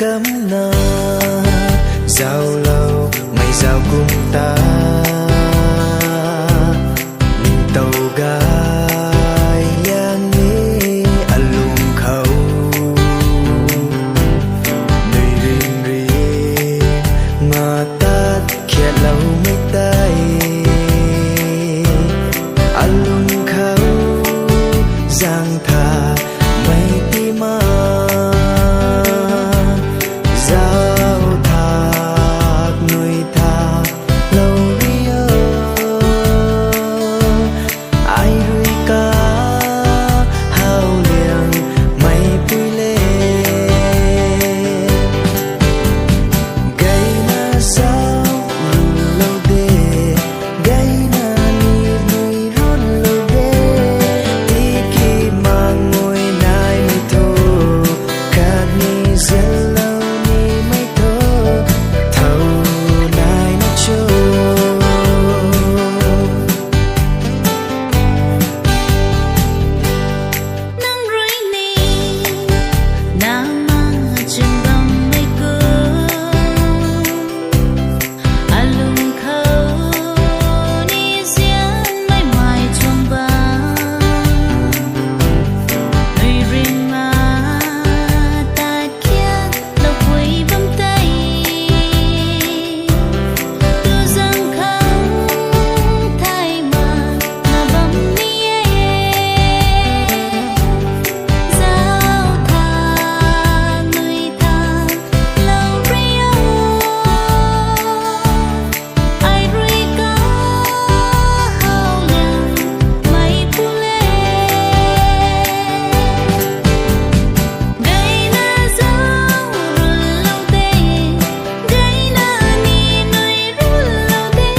cấm na giao lâu mày giao cùng ta tàu gai yang ni alum khâu nơi riêng riêng mà ta khét lâu mấy tay alum khâu giang thà mấy tí mà giao thạc người thà lâu ria ai ruy ca hao liền mày vui lên gây na sao run lâu đê gây na ni nuôi run lâu đê tí khi mà ngồi nai mi thô cát ni dần lâu ni mấy thô thâu nai nó trôi nắng rơi ni na mang chừng bầm mây cơn alum khâu ni diễn mây mai chuông vàng nơi riêng mà ta kia lâu quỳ vòng tay từ giang khâu thay mà bầm ni giao thà người ta lâu ria ai ruy ca hao liền mày vui lên gây na giao run lâu đê gây na ni nuôi run lâu đê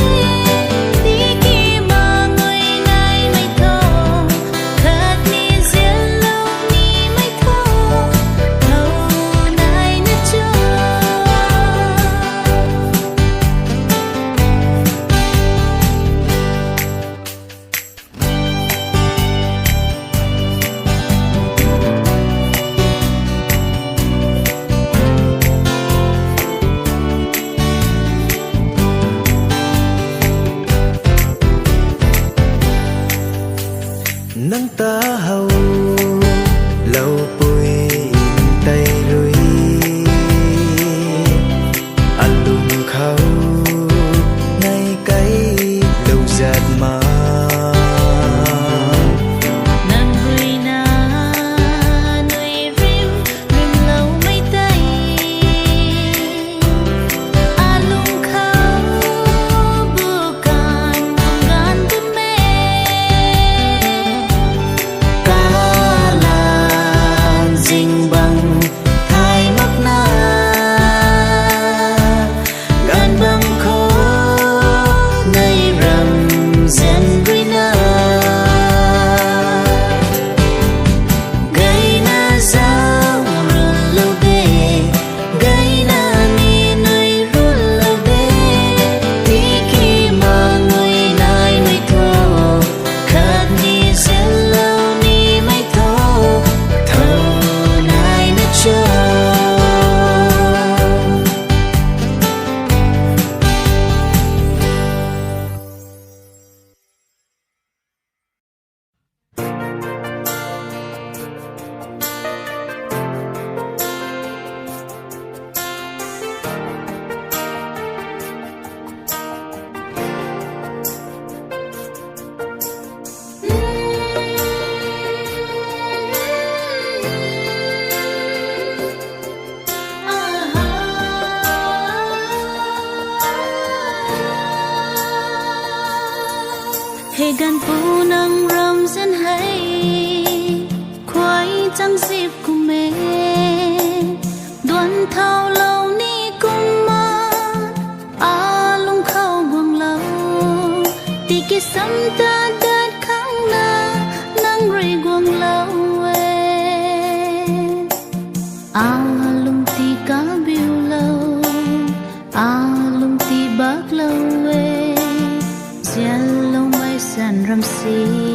tí khi mà người này mày thô khát ni diễn lâu ni mày thô thâu này nó trôi nắng ta hầu lâu bụi tay rui alum khâu nay cái lâu giạt mà nắng rơi na nuôi rim rim lâu mấy tay alum khâu bukan gan tun me kalan dinh bằng thay mắc na gan băng khô nay rầm gen rui na gây na giao run lâu đê gây na ni nuôi run lâu đê tí khi mà người này mới thô khát ni gen lâu ni mới thô thâu này nó trôi Hề gan pu nang ram dân hay khoai trăng dịp cùng mẹ đoàn thao lâu ni cùng ma lung khâu buông lâu tì kia sắm ta đất khang na nang rơi buông lâu lung tì cá biu lâu lung tì bạc lâu gian lâu mai san ram si